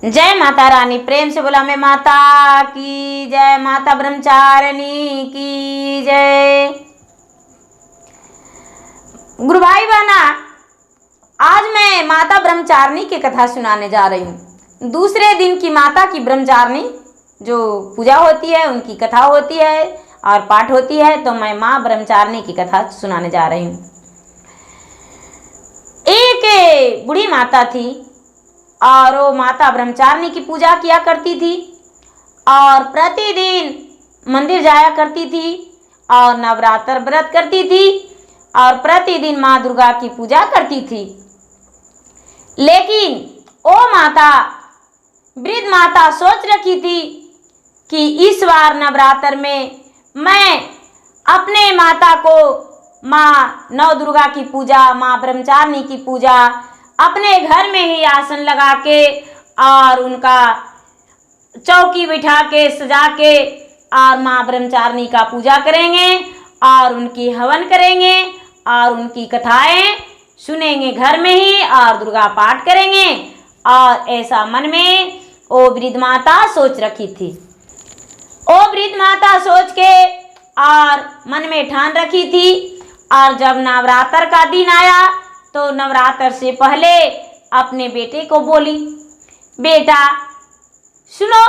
जय माता रानी। प्रेम से बोला मैं माता की जय, माता ब्रह्मचारिणी की जय। गुरु भाई बहना, आज मैं माता ब्रह्मचारिणी की कथा सुनाने जा रही हूँ। दूसरे दिन की माता की ब्रह्मचारिणी जो पूजा होती है उनकी कथा होती है और पाठ होती है, तो मैं माँ ब्रह्मचारिणी की कथा सुनाने जा रही हूँ। एक बूढ़ी माता थी और वो माता ब्रह्मचारिणी की पूजा किया करती थी और प्रतिदिन मंदिर जाया करती थी और नवरात्र व्रत करती थी और प्रतिदिन माँ दुर्गा की पूजा करती थी। लेकिन वो माता, वृद्ध माता, सोच रखी थी कि इस बार नवरात्र में मैं अपने माता को, माँ नव दुर्गा की पूजा, माँ ब्रह्मचारिणी की पूजा अपने घर में ही आसन लगा के और उनका चौकी बिठा के सजा के और माँ ब्रह्मचारिणी का पूजा करेंगे और उनकी हवन करेंगे और उनकी कथाएं सुनेंगे घर में ही और दुर्गा पाठ करेंगे। और ऐसा मन में वो वृद्ध माता सोच रखी थी। वो वृद्ध माता सोच के और मन में ठान रखी थी। और जब नवरात्र का दिन आया तो नवरात्र से पहले अपने बेटे को बोली, बेटा सुनो,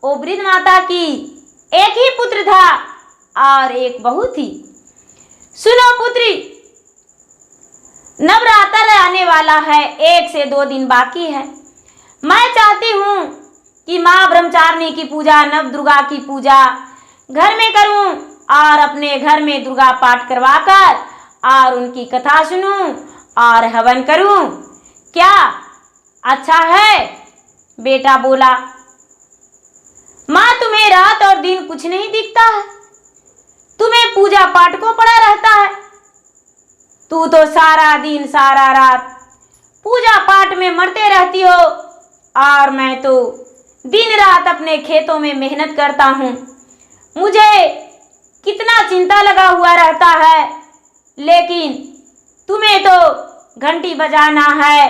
वो वृद्ध माता की एक ही पुत्र था और एक बहू थी। सुनो पुत्री, नवरात्र आने वाला है, 1 से 2 दिन बाकी है। मैं चाहती हूँ कि माँ ब्रह्मचारिणी की पूजा, नव दुर्गा की पूजा घर में करूँ और अपने घर में दुर्गा पाठ करवाकर और उनकी कथा सुनूं और हवन करूं। क्या अच्छा है? बेटा बोला, माँ तुम्हें रात और दिन कुछ नहीं दिखता है, तुम्हें पूजा पाठ को पड़ा रहता है, तू तो सारा दिन सारा रात पूजा पाठ में मरते रहती हो और मैं तो दिन रात अपने खेतों में मेहनत करता हूँ। मुझे कितना चिंता लगा हुआ रहता है, लेकिन तुम्हें तो घंटी बजाना है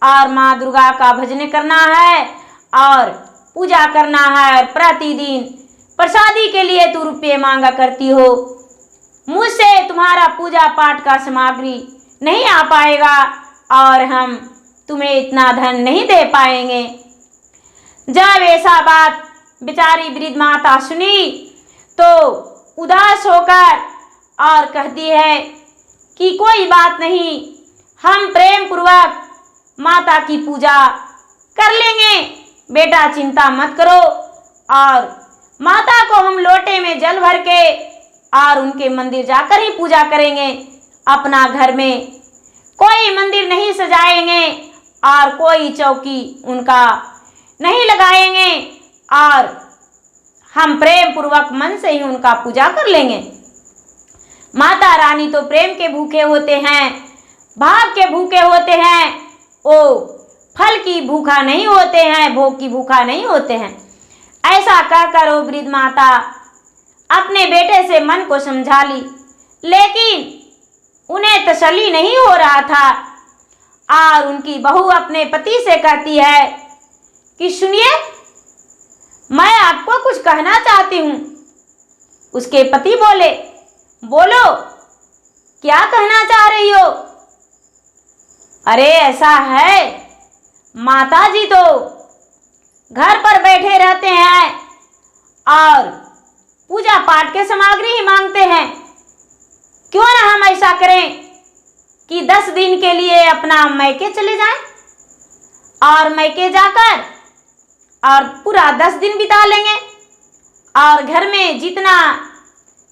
और माँ दुर्गा का भजन करना है और पूजा करना है। प्रतिदिन प्रसादी के लिए तू रुपये मांगा करती हो, मुझसे तुम्हारा पूजा पाठ का सामग्री नहीं आ पाएगा और हम तुम्हें इतना धन नहीं दे पाएंगे। जब ऐसा बात बेचारी वृद्ध माता सुनी तो उदास होकर और कहती है कि कोई बात नहीं, हम प्रेम पूर्वक माता की पूजा कर लेंगे, बेटा चिंता मत करो। और माता को हम लोटे में जल भर के और उनके मंदिर जाकर ही पूजा करेंगे। अपना घर में कोई मंदिर नहीं सजाएंगे और कोई चौकी उनका नहीं लगाएंगे और हम प्रेम पूर्वक मन से ही उनका पूजा कर लेंगे। माता रानी तो प्रेम के भूखे होते हैं, भाव के भूखे होते हैं, वो फल की भूखा नहीं होते हैं, भोग की भूखा नहीं होते हैं। ऐसा कहकर वो वृद्ध माता अपने बेटे से मन को समझा ली, लेकिन उन्हें तसल्ली नहीं हो रहा था। और उनकी बहू अपने पति से कहती है कि सुनिए, मैं आपको कुछ कहना चाहती हूँ। उसके पति बोले, बोलो, क्या कहना चाह रही हो? अरे ऐसा है, माता जी तो घर पर बैठे रहते हैं और पूजा पाठ के सामग्री ही मांगते हैं। क्यों ना हम ऐसा करें कि 10 दिन के लिए अपना मैके चले जाएं और मैके जाकर और पूरा 10 दिन बिता लेंगे और घर में जितना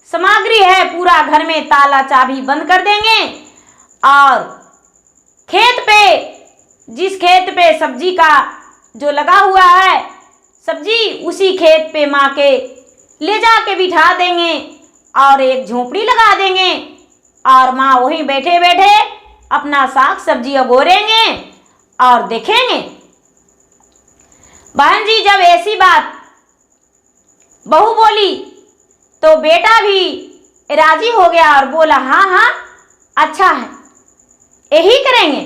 सामग्री है पूरा घर में ताला चाबी बंद कर देंगे और खेत पे, जिस खेत पे सब्जी का जो लगा हुआ है सब्जी, उसी खेत पे माँ के ले जाके बिठा देंगे और एक झोपड़ी लगा देंगे और माँ वहीं बैठे बैठे अपना साग सब्जी उगोरेंगे और देखेंगे। बहन जी, जब ऐसी बात बहू बोली तो बेटा भी राजी हो गया और बोला, हाँ हाँ अच्छा है, यही करेंगे।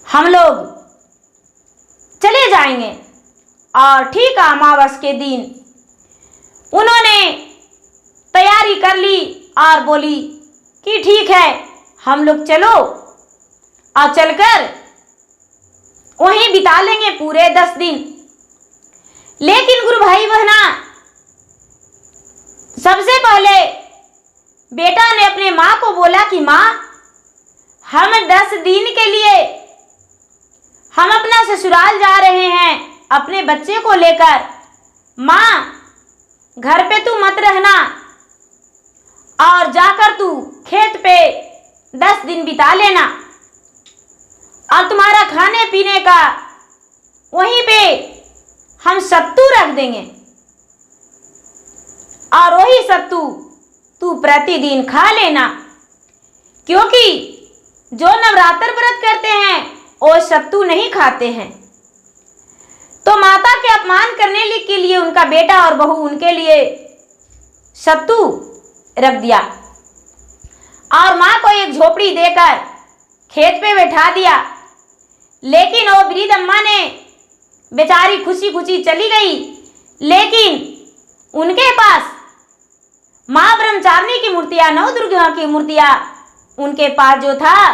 हम लोग चले जाएंगे। और ठीक अमावस के दिन उन्होंने तैयारी कर ली और बोली कि ठीक है, हम लोग चलो और चलकर वहीं बिता लेंगे पूरे 10 दिन। लेकिन गुरु भाई बहना, सबसे पहले बेटा ने अपने माँ को बोला कि माँ, हम 10 दिन के लिए हम अपना ससुराल जा रहे हैं अपने बच्चे को लेकर। माँ, घर पे तू मत रहना और जाकर तू खेत पे 10 दिन बिता लेना, और तुम्हारा खाने पीने का वहीं पे हम सत्तू रख देंगे और वही सत्तू तू प्रतिदिन खा लेना, क्योंकि जो नवरात्र व्रत करते हैं वो सत्तू नहीं खाते हैं। तो माता के अपमान करने के लिए उनका बेटा और बहू उनके लिए सत्तू रख दिया और माँ को एक झोपड़ी देकर खेत पे बैठा दिया। लेकिन वो वृद्ध अम्मा ने बेचारी खुशी खुशी चली गई, लेकिन उनके पास माँ ब्रह्मचारिणी की मूर्तियाँ, 9 दुर्गा की मूर्तियाँ उनके पास जो था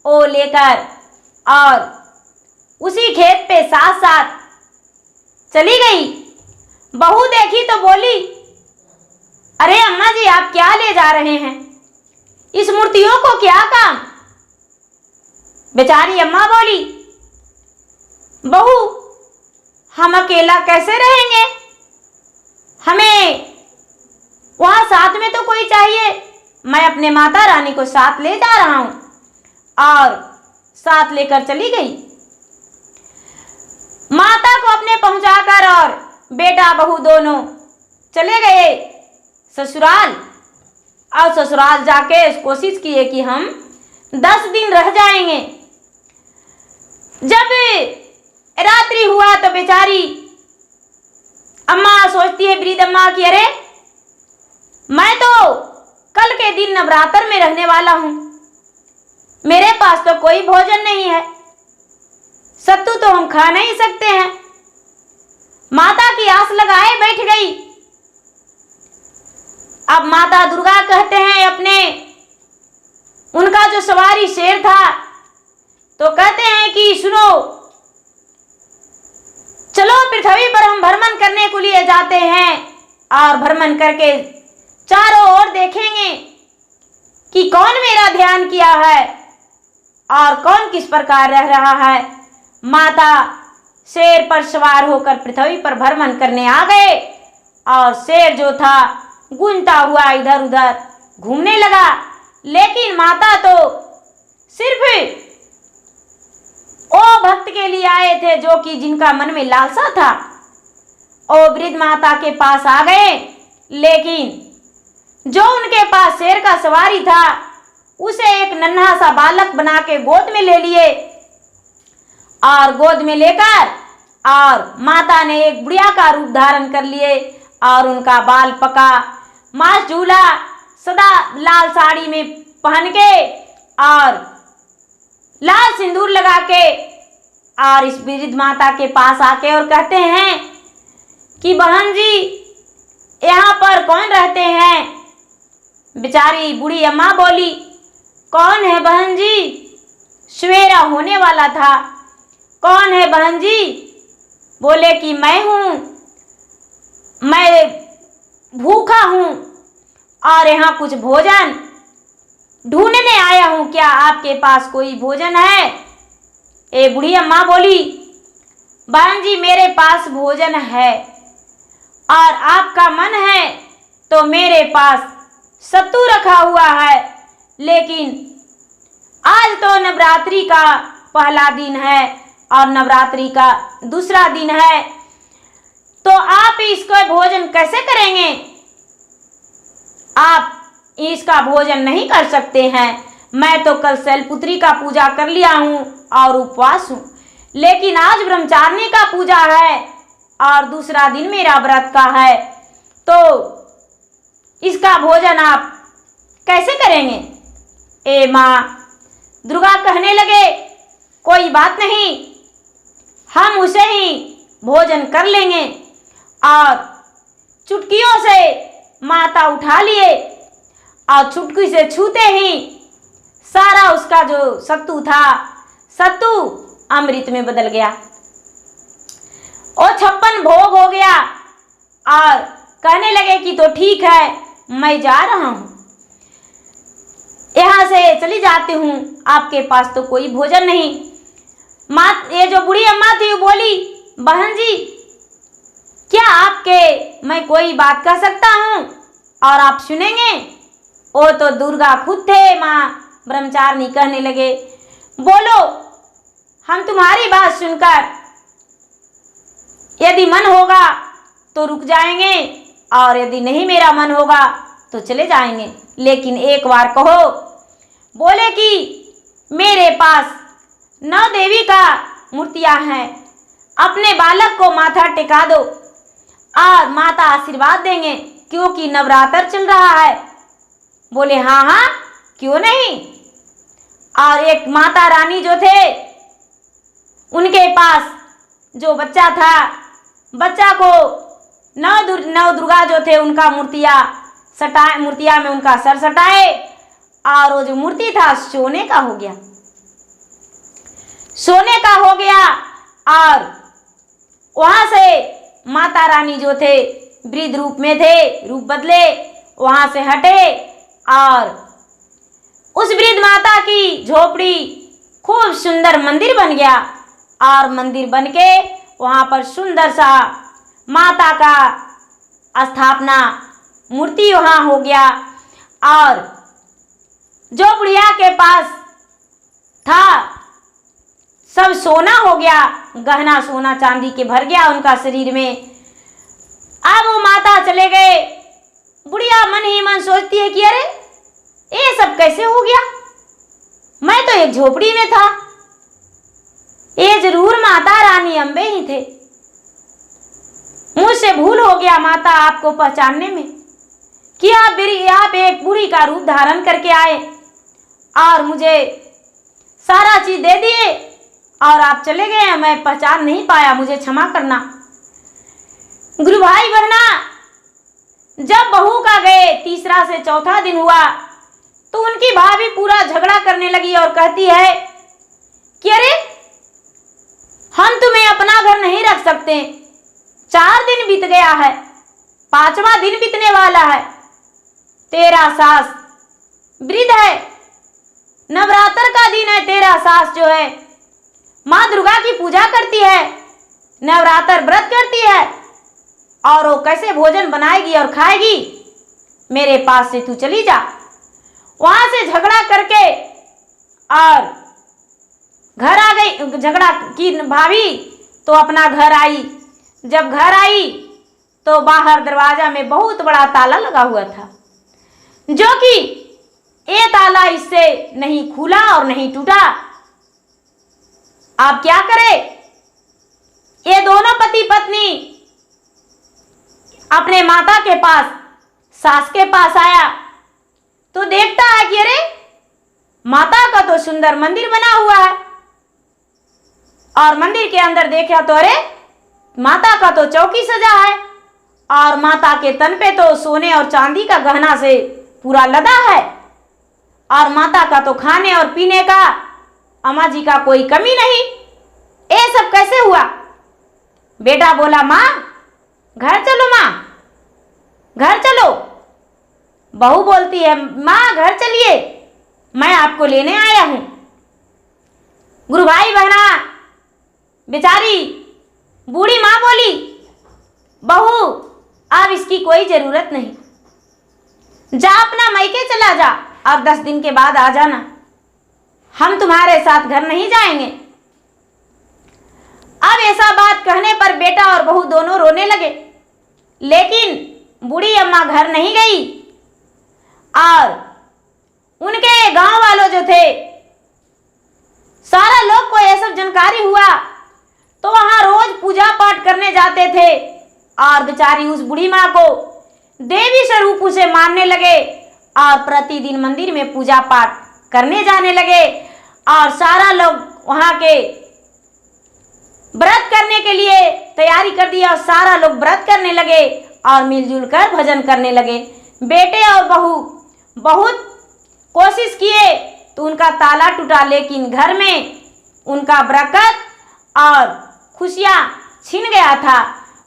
वो लेकर और उसी खेत पे साथ साथ चली गई। बहू देखी तो बोली, अरे अम्मा जी, आप क्या ले जा रहे हैं? इस मूर्तियों को क्या काम? बेचारी अम्मा बोली, बहू, हम अकेला कैसे रहेंगे? हमें वहां साथ में तो कोई चाहिए। मैं अपने माता रानी को साथ ले जा रहा हूं। और साथ लेकर चली गई। माता को अपने पहुंचाकर और बेटा बहू दोनों चले गए ससुराल। और ससुराल जाके कोशिश किए कि हम 10 दिन रह जाएंगे। जब रात्रि हुआ तो बेचारी अम्मा सोचती है, वृद्ध अम्मा की, अरे मैं तो कल के दिन नवरात्र में रहने वाला हूं, मेरे पास तो कोई भोजन नहीं है, सत्तू तो हम खा नहीं सकते हैं। माता की आस लगाए बैठ गई। अब माता दुर्गा कहते हैं अपने, उनका जो सवारी शेर था, तो कहते हैं कि सुनो, चलो पृथ्वी पर हम भ्रमण करने के लिए जाते हैं और भ्रमण करके चारों ओर देखेंगे कि कौन मेरा ध्यान किया है और कौन किस प्रकार रह रहा है। माता शेर पर सवार होकर पृथ्वी पर भ्रमण करने आ गए और शेर जो था गूंजता हुआ इधर उधर घूमने लगा। लेकिन माता तो सिर्फ ओ भक्त के लिए आए थे जो कि जिनका मन में लालसा था। ओ वृद्ध माता के पास आ गए, लेकिन जो उनके पास शेर का सवारी था उसे एक नन्हा सा बालक बना के गोद में ले लिए। और गोद में लेकर और माता ने एक बुढ़िया का रूप धारण कर लिए और उनका बाल पका मास झूला सदा लाल साड़ी में पहन के और लाल सिंदूर लगा के और इस वृद्ध माता के पास आके और कहते हैं कि बहन जी, यहाँ पर कौन रहते हैं? बेचारी बूढ़ी अम्मा बोली, कौन है बहन जी? सवेरा होने वाला था। कौन है बहन जी? बोले कि मैं हूँ, मैं भूखा हूँ और यहाँ कुछ भोजन ढूंढने आया हूँ, क्या आपके पास कोई भोजन है? ए बूढ़ी अम्मा बोली, बहन जी मेरे पास भोजन है और आपका मन है तो मेरे पास सत्तू रखा हुआ है, लेकिन आज तो नवरात्रि का पहला दिन है और नवरात्रि का दूसरा दिन है, तो आप इसको भोजन कैसे करेंगे? आप इसका भोजन नहीं कर सकते हैं। मैं तो कल शैलपुत्री का पूजा कर लिया हूँ और उपवास हूँ, लेकिन आज ब्रह्मचारिणी का पूजा है और दूसरा दिन मेरा व्रत का है, तो इसका भोजन आप कैसे करेंगे? ए माँ, दुर्गा कहने लगे, कोई बात नहीं, हम उसे ही भोजन कर लेंगे। और चुटकियों से माता उठा लिए और चुटकी से छूते ही सारा उसका जो सत्तू था, सत्तू अमृत में बदल गया। और 56 भोग हो गया और कहने लगे कि तो ठीक है, मैं जा रहा हूं, यहां से चली जाती हूं, आपके पास तो कोई भोजन नहीं। माँ, ये जो बूढ़ी अम्मा थी वो बोली, बहन जी क्या आपके मैं कोई बात कह सकता हूं और आप सुनेंगे? वो तो दुर्गा खुद थे। माँ ब्रह्मचारिणी कहने लगे, बोलो, हम तुम्हारी बात सुनकर यदि मन होगा तो रुक जाएंगे और यदि नहीं मेरा मन होगा तो चले जाएंगे, लेकिन एक बार कहो। बोले कि मेरे पास 9 देवी का मूर्तियां हैं, अपने बालक को माथा टिका दो और माता आशीर्वाद देंगे, क्योंकि नवरात्र चल रहा है। बोले हाँ हाँ क्यों नहीं। और एक माता रानी जो थे, उनके पास जो बच्चा था, बच्चा को नौ दुर्गा जो थे उनका मूर्तियां सटाए, मूर्तियां में उनका सर सटाए और वो जो मूर्ति था सोने का हो गया, सोने का हो गया। और वहां से माता रानी जो थे वृद्ध रूप में थे, रूप बदले, वहां से हटे और उस वृद्ध माता की झोपड़ी खूब सुंदर मंदिर बन गया। और मंदिर बनके वहां पर सुंदर सा माता का स्थापना मूर्ति वहां हो गया। और जो बुढ़िया के पास था सब सोना हो गया, गहना सोना चांदी के भर गया उनका शरीर में। अब वो माता चले गए। बुढ़िया मन ही मन सोचती है कि अरे ये सब कैसे हो गया, मैं तो एक झोपड़ी में था, ये जरूर माता रानी अम्बे ही थे, मुझसे भूल हो गया माता आपको पहचानने में कि आप एक बूढ़ी का रूप धारण करके आए और मुझे सारा चीज दे दिए और आप चले गए, मैं पहचान नहीं पाया, मुझे क्षमा करना। गुरु भाई बहना, जब बहू का गए 3रा से 4था दिन हुआ तो उनकी भाभी पूरा झगड़ा करने लगी और कहती है कि अरे हम तुम्हें अपना घर नहीं रख सकते, 4 दिन बीत गया है, 5वां दिन बीतने वाला है, तेरा सास वृद्ध है, नवरात्र का दिन है, तेरा सास जो है माँ दुर्गा की पूजा करती है, नवरात्र व्रत करती है और वो कैसे भोजन बनाएगी और खाएगी, मेरे पास से तू चली जा। वहां से झगड़ा करके और घर आ गई, झगड़ा की भाभी तो अपना घर आई। जब घर आई तो बाहर दरवाजा में बहुत बड़ा ताला लगा हुआ था, जो कि ये ताला इससे नहीं खुला और नहीं टूटा। आप क्या करें? ये दोनों पति पत्नी अपने माता के पास, सास के पास आया तो देखता है कि अरे माता का तो सुंदर मंदिर बना हुआ है, और मंदिर के अंदर देखा तो अरे माता का तो चौकी सजा है और माता के तन पे तो सोने और चांदी का गहना से पूरा लदा है, और माता का तो खाने और पीने का, अम्मा जी का कोई कमी नहीं। ये सब कैसे हुआ? बेटा बोला माँ घर चलो, माँ घर चलो। बहू बोलती है माँ घर चलिए, मैं आपको लेने आया हूं। गुरु भाई बहना, बेचारी बूढ़ी माँ बोली बहू अब इसकी कोई जरूरत नहीं, जा अपना मायके चला जा और 10 दिन के बाद आ जाना, हम तुम्हारे साथ घर नहीं जाएंगे। अब ऐसा बात कहने पर बेटा और बहू दोनों रोने लगे, लेकिन बूढ़ी अम्मा घर नहीं गई। और उनके गांव वालों जो थे, सारा लोग को यह सब जानकारी हुआ तो वहां रोज पूजा पाठ करने जाते थे और बेचारी उस बूढ़ी माँ को देवी स्वरूप उसे मानने लगे और प्रतिदिन मंदिर में पूजा पाठ करने जाने लगे। और सारा लोग वहां के व्रत करने के लिए तैयारी कर दिया और सारा लोग व्रत करने लगे और मिलजुल कर भजन करने लगे। बेटे और बहू बहुत कोशिश किए तो उनका ताला टूटा, लेकिन घर में उनका बरकत और खुशियाँ छिन गया था।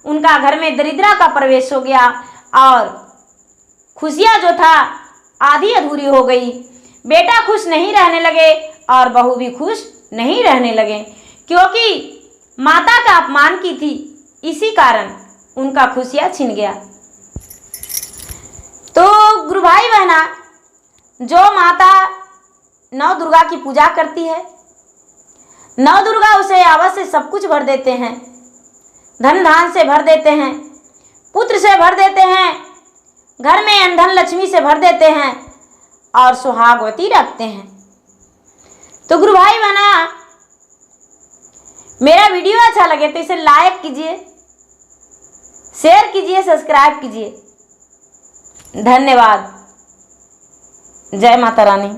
उनका घर में दरिद्रता का प्रवेश हो गया और खुशियाँ जो था आधी अधूरी हो गई। बेटा खुश नहीं रहने लगे और बहू भी खुश नहीं रहने लगे, क्योंकि माता का अपमान की थी, इसी कारण उनका खुशियाँ छिन गया। तो गुरु भाई बहना, जो माता नौ दुर्गा की पूजा करती है, नौ दुर्गा उसे अवश्य सब कुछ भर देते हैं, धन धान से भर देते हैं, पुत्र से भर देते हैं, घर में अनधन लक्ष्मी से भर देते हैं और सुहागवती रखते हैं। तो गुरु भाई बहना, मेरा वीडियो अच्छा लगे तो इसे लाइक कीजिए, शेयर कीजिए, सब्सक्राइब कीजिए। धन्यवाद। जय माता रानी।